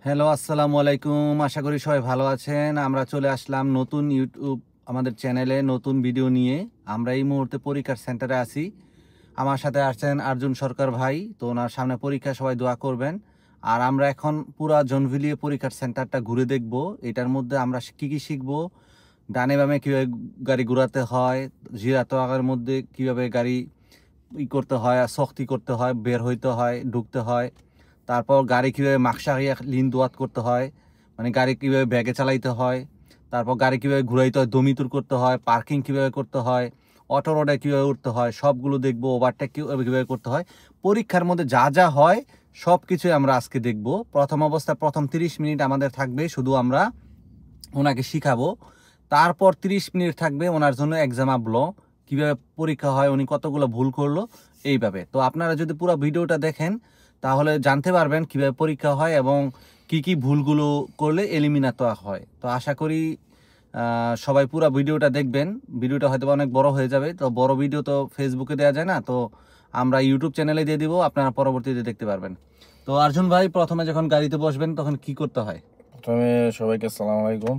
Hello, আসসালামু আলাইকুম। আশা করি সবাই ভালো আছেন। আমরা চলে আসলাম নতুন ইউটিউব আমাদের চ্যানেলে নতুন ভিডিও নিয়ে। আমরা এই মুহূর্তে পরীক্ষার সেন্টারে আছি। আমার সাথে আসছেন আর্জুন সরকার ভাই। তো ওনার সামনে পরীক্ষা, সবাই দোয়া করবেন। আর আমরা এখন পুরা জনভিলিয়ে পরীক্ষার সেন্টারটা ঘুরে দেখব। এটার মধ্যে আমরা কি কি শিখব, ডানে বামে কীভাবে গাড়ি ঘোরাতে হয়, জিরাতোয়াগের মধ্যে কীভাবে গাড়ি করতে হয়, শক্তি করতে হয়, বের হইতে হয়, ঢুকতে হয়। তারপর গাড়ি কীভাবে মাকসারিয়া লিন দোয়াত করতে হয়, মানে গাড়ি কীভাবে ব্যাগে চালাইতে হয়। তারপর গাড়ি কীভাবে ঘুরাইতে হয়, দমিতুর করতে হয়, পার্কিং কীভাবে করতে হয়, অটো রোডে কীভাবে উঠতে হয়, সবগুলো দেখবো। ওভারটেক কীভাবে করতে হয়, পরীক্ষার মধ্যে যা যা হয় সব কিছুই আমরা আজকে দেখব। প্রথম অবস্থায় প্রথম 30 মিনিট আমাদের থাকবে, শুধু আমরা ওনাকে শিখাবো। তারপর 30 মিনিট থাকবে ওনার জন্য এক্সামাবলো, কীভাবে পরীক্ষা হয়, উনি কতগুলো ভুল করলো এইভাবে। তো আপনারা যদি পুরো ভিডিওটা দেখেন তাহলে জানতে পারবেন কিভাবে পরীক্ষা হয় এবং কি কি ভুলগুলো করলে এলিমিনেট হয়। তো আশা করি সবাই পুরো ভিডিওটা দেখবেন। ভিডিওটা হয়তো অনেক বড় হয়ে যাবে, তো বড় ভিডিও তো ফেসবুকে দেওয়া যায় না, তো আমরা ইউটিউব চ্যানেলে দিয়ে দিব, আপনারা পরবর্তীতে দেখতে পারবেন। তো অর্জুন ভাই, প্রথমে যখন গাড়িতে বসবেন তখন কি করতে হয়? প্রথমে সবাইকে আসসালামু আলাইকুম।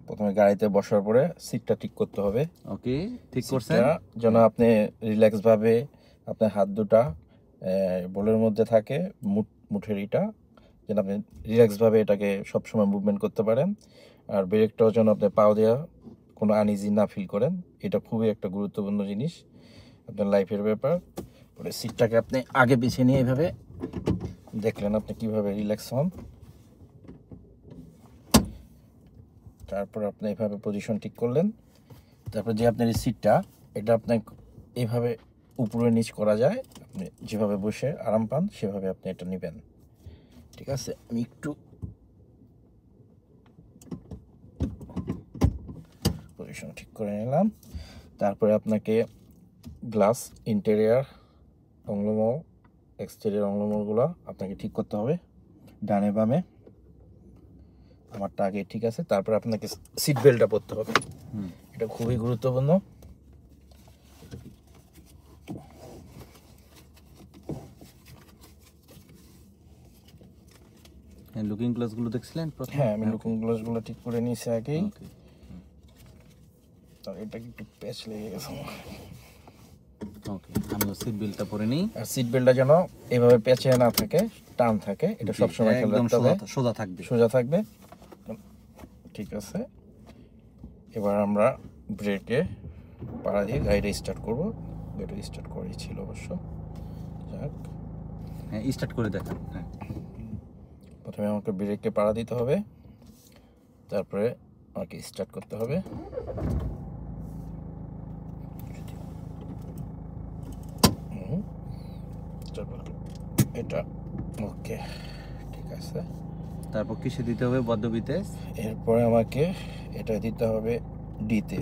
প্রথমে গাড়িতে বসার পরে সিটটা ঠিক করতে হবে। ওকে, ঠিক করছেন। যেন আপনি রিল্যাক্স ভাবে আপনার হাত দুটা বোলের মধ্যে থাকে, মুঠের ইটা, যেন আপনি রিল্যাক্স ভাবে এটাকে সবসময় মুভমেন্ট করতে পারেন। আর ব্রেকটাও যেন আপনি পাও দেওয়া কোনো আনইজি না ফিল করেন। এটা খুবই একটা গুরুত্বপূর্ণ জিনিস আপনার লাইফের ব্যাপার। পরে সিটটাকে আপনি আগে পিছিয়ে নিয়ে এভাবে দেখলেন আপনি কিভাবে রিল্যাক্স হন। তারপর আপনি এইভাবে পজিশন ঠিক করলেন। তারপর যে আপনার এই সিটটা, এটা আপনি এইভাবে উপরে নিচ করা যায়, আপনি যেভাবে বসে আরাম পান সেভাবে আপনি এটা নেবেন। ঠিক আছে, আমি একটু পজিশন ঠিক করে নিলাম। তারপরে আপনাকে গ্লাস ইন্টেরিয়ার অংলমল, এক্সটেরিয়ার অংলমলগুলো আপনাকে ঠিক করতে হবে ডানে বামে। আমারটা আগে ঠিক আছে। তারপর আপনাকে সিট বেল্টটা পরতে হবে, এটা খুবই গুরুত্বপূর্ণ। লুকিং গ্লাসগুলো দেখছিলেন? হ্যাঁ, আমি লুকিং গ্লাসগুলো ঠিক করে নিয়েছি আগেই। আর এটা একটু প্যাচ লেগে গেছে। ওকে, আমি সিট বেল্টটা পরে নিই। আর সিট বেল্টটা যেন এইভাবে প্যাচে না থাকে, টান থাকে, এটা সবসময় খেয়াল রাখতে হবে। সোজা থাকবে, সোজা থাকবে। ঠিক আছে, এবার আমরা ব্রেকে পাড়া দিয়ে গাড়িটা স্টার্ট করবো। গাড়িটা স্টার্ট করেই ছিল অবশ্য। যাক, হ্যাঁ, স্টার্ট করে দেখান। হ্যাঁ, প্রথমে আমাকে ব্রেকে পাড়া দিতে হবে, তারপরে আমাকে স্টার্ট করতে হবে। এটা ওকে, ঠিক আছে। তারপর কিসে দিতে হবে? বদ্ধবিতে। এরপরে আমাকে এটা দিতে হবে ডিতে,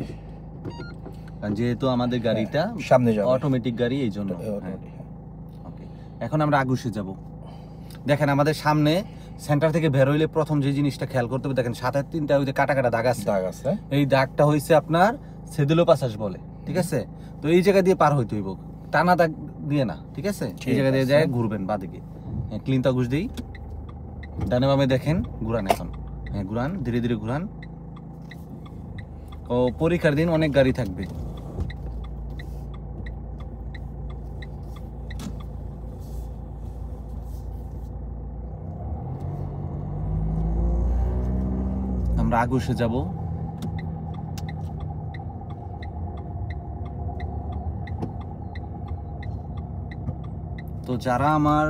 কারণ যেহেতু আমাদের গাড়িটা সামনে যাবে, অটোমেটিক গাড়ি, এই জন্য। ওকে, এখন আমরা আগুশে যাব। দেখেন আমাদের সামনে সেন্টার থেকে বের হইলে প্রথম যে জিনিসটা খেয়াল করতে হবে, দেখেন 7-3টা ওই যে কাটা কাটা দাগ আছে। এই দাগটা হয়েছে আপনার সেদুলো পাসাস বলে, ঠিক আছে? তো এই জায়গা দিয়ে পার হইতে হইব, টানা দাগ দিয়ে না, ঠিক আছে? এই জায়গা দিয়ে যায় ঘুরবেন বাদিকে। হ্যাঁ, ক্লিন তাগুশ দিই। ডানে বামে দেখেন, ঘুরান এখন। হ্যাঁ, ঘুরান, ধীরে ধীরে ঘুরান। ও পরীক্ষার দিন অনেক গাড়ি থাকবে। আমরা আগুশে যাব। তো যারা আমার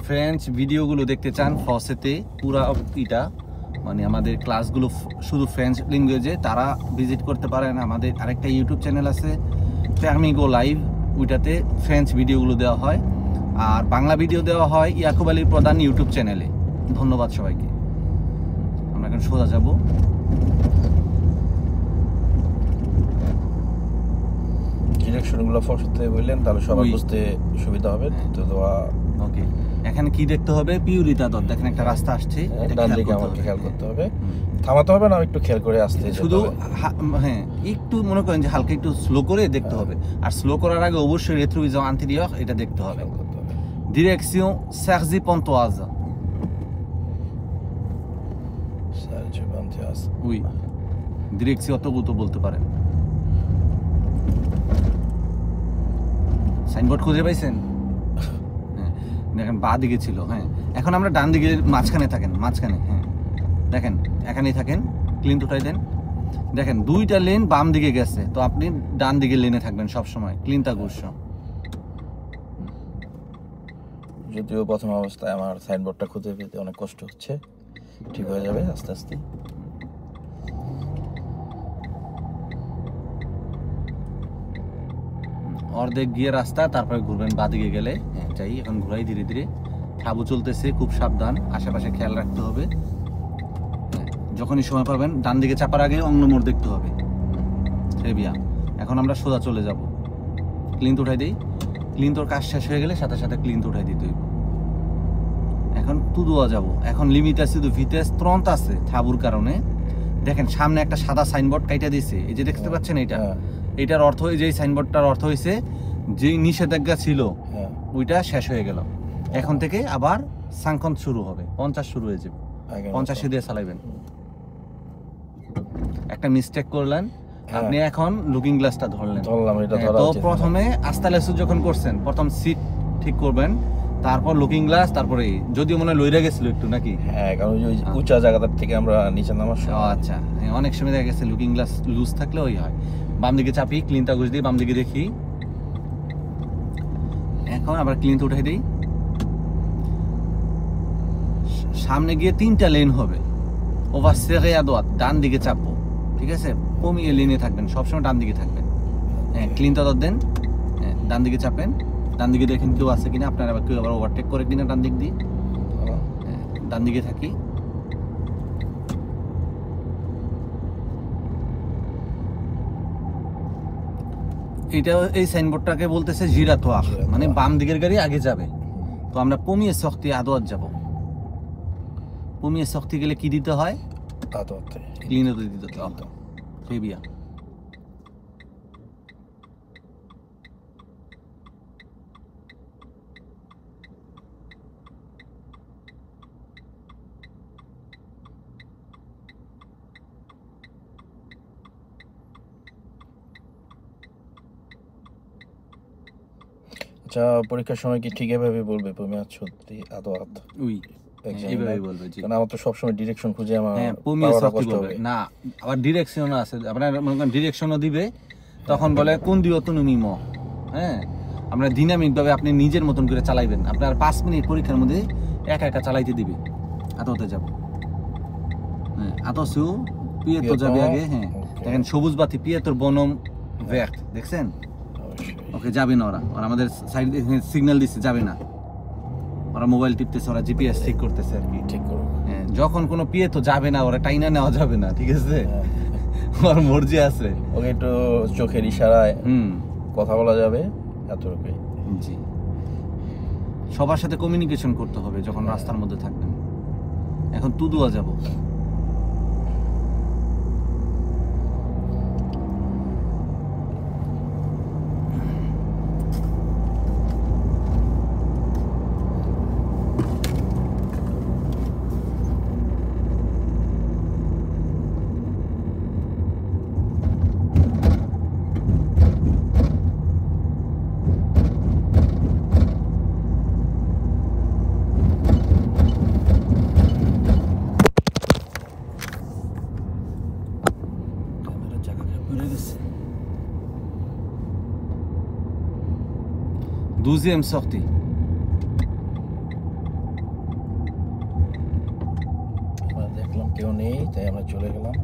ফ্রেঞ্চ ভিডিওগুলো দেখতে চান ফসেতে, পুরা ইটা মানে আমাদের ক্লাসগুলো শুধু ফ্রেঞ্চ ল্যাঙ্গুয়েজে, তারা ভিজিট করতে পারেন। আমাদের আরেকটা ইউটিউব চ্যানেল আছে, ফ্যামিগো লাইভ, ওইটাতে ফ্রেঞ্চ ভিডিওগুলো দেওয়া হয়। আর বাংলা ভিডিও দেওয়া হয় ইয়াকুব আলী প্রধান ইউটিউব চ্যানেলে। ধন্যবাদ সবাইকে। আমরা এখন সোজা যাব। ডিরেকশনগুলো ফসতে বললেন, তাহলে সবাই বুঝতে সুবিধা হবে। তো ওকে, এখানে কি দেখতে হবে? পিউরিতা দর, দেখেন একটা রাস্তা আসছে, ডান দিকে আমাকে খেয়াল করতে হবে। থামাতে হবে না, একটু খেয়াল করে আসতে শুধু। হ্যাঁ, একটু মনে করেন যে হালকা একটু স্লো করে দেখতে হবে। আর স্লো করার আগে অবশ্যই রেট্রোভিজন আন্তরিয়র এটা দেখতে হবে। Direction Cergy Pontoise, Sadece bantiyaz. Oui. Direksiyon তো বলতে পারেন। সাইনবোর্ড খুঁজে পাইছেন? হ্যাঁ, দেখেন বাঁ দিকে ছিল। হ্যাঁ, এখন আমরা ডান দিকে মাঝখানে থাকেন, মাঝখানে। হ্যাঁ, দেখেন এখানেই থাকেন, ক্লিন উঠাই দেন। দেখেন দুইটা লেন বাম দিকে গেছে, তো আপনি ডান দিকে লেনে থাকবেন সব সময়, ক্লিন থাকুন। যদিও প্রথম অবস্থায় আমার সাইনবোর্ডটা খুঁজে পেতে অনেক কষ্ট হচ্ছে, ঠিক হয়ে যাবে আস্তে আস্তে। অর্ধেক গিয়ে রাস্তা, তারপরে ঘুরবেন বাদিকে গেলে। যাই এখন ঘুরাই ধীরে ধীরে। ঠাবু চলতেছে, খুব সাবধান, আশেপাশে খেয়াল রাখতে হবে। যখনই সময় পাবেন ডান দিকে চাপার আগে অন্য মোড় দেখতে হবে। বিয়া এখন আমরা সোজা চলে যাব। ক্লিন উঠাই দিই। ক্লিন তোর কাজ শেষ হয়ে গেলে সাথে সাথে ক্লিন উঠাই দিতে হইব। এখন তুদুয়া যাব। এখন লিমিট আছে, ভিতেস ত্রন্ত আছে ঠাবুর কারণে। দেখেন সামনে একটা সাদা সাইনবোর্ড কাইটা দিয়েছে, এই যে দেখতে পাচ্ছেন এটা। এটার অর্থ, এই যে সাইনবোর্ডটার অর্থ হয়েছে যে নিষেধাজ্ঞা ছিল ওইটা শেষ হয়ে গেল। এখন থেকে আবার সাংকন শুরু হবে, 50 শুরু হয়ে যাবে। 50 দিয়ে চালাইবেন। একটা মিস্টেক করলেন আপনি, এখন লুকিং গ্লাসটা ধরলেন। তো প্রথমে আস্তালেসু যখন করছেন, প্রথম সিট ঠিক করবেন, তারপর লুকিং গ্লাস, তারপরে যদিও মনে লইরা গেছিল একটু নাকি। হ্যাঁ, কারণ ওই উঁচা জায়গাটার থেকে আমরা নিচে নামার সময়। আচ্ছা, অনেক সময় দেখা গেছে লুকিং গ্লাস লুজ থাকলে ওই হয়। বাম দিকে চাপি, ক্লিনটা ঘুষ দিই, বাম দিকে দেখি। এখন আবার ক্লিনটা উঠাই দিই। সামনে গিয়ে 3টা লেন হবে। ওভার সেরিয়া দোয়াত ডান দিকে চাপবো, ঠিক আছে? কমিয়ে লেনে থাকবেন, সবসময় ডান দিকে থাকবেন। হ্যাঁ, ক্লিনটা দেন, ডান দিকে চাপেন। ডান দিকে দেখেন কেউ আছে কিনা, আপনার আবার কেউ আবার ওভারটেক করে কিনা ডান দিক দিয়ে। ডান দিকে থাকি। এটা এই সাইনবোর্ডটাকে বলতেছে জিরা তোয়া, মানে বাম দিকের গাড়ি আগে যাবে। তো আমরা কমিয়ে শক্তি আদোয়াত যাব। কমিয়ে শক্তি গেলে কি দিতে হয়? আদোয়াতে ক্লিনও দিতে হবে। ফেবিয়া আচ্ছা, পরীক্ষার সময় কি ঠিক এভাবে বলবে পমিয়াত সত্যি আদোয়াত? উই এইভাবে বলবে। জি, কারণ আমার তো সবসময় ডিরেকশন খুঁজে আমার পমিয়ে শক্তি বলবে না। আবার ডিরেকশনও আছে, আপনার মনে করেন ডিরেকশনও দিবে, তখন বলে কোন দিও তুমি ম। হ্যাঁ, আমরা ডাইনামিক ভাবে আপনি নিজের মতন করে চালাইবেন। আপনার 5 মিনিট পরীক্ষার মধ্যে একা একা চালাইতে দিবে। আততে যাব। হ্যাঁ, আতসু পিয়ে তো যাবে আগে। হ্যাঁ, দেখেন সবুজ বাতি পিয়ে তোর বনম ভেক্ট দেখছেন? ওকে, যাবে না ওরা। ওরা আমাদের সাইড সিগন্যাল দিচ্ছে, যাবে না। ওরা মোবাইল টিপতেছে, ওরা জিপিএস ঠিক করতেছে আর কি। ঠিক করো। হ্যাঁ, যখন কোনো পিয়ে তো যাবে না, ওরা টাইনা নেওয়া যাবে না, ঠিক আছে? ওর মর্জি আছে। ওকে একটু চোখের ইশারায় কথা বলা যাবে, এতটুকুই। জি, সবার সাথে কমিউনিকেশন করতে হবে যখন রাস্তার মধ্যে থাকবেন। এখন তুদুয়া যাব। Deuxième sortie. দেখলাম কেউ নেই, তাই আমরা চলে গেলাম।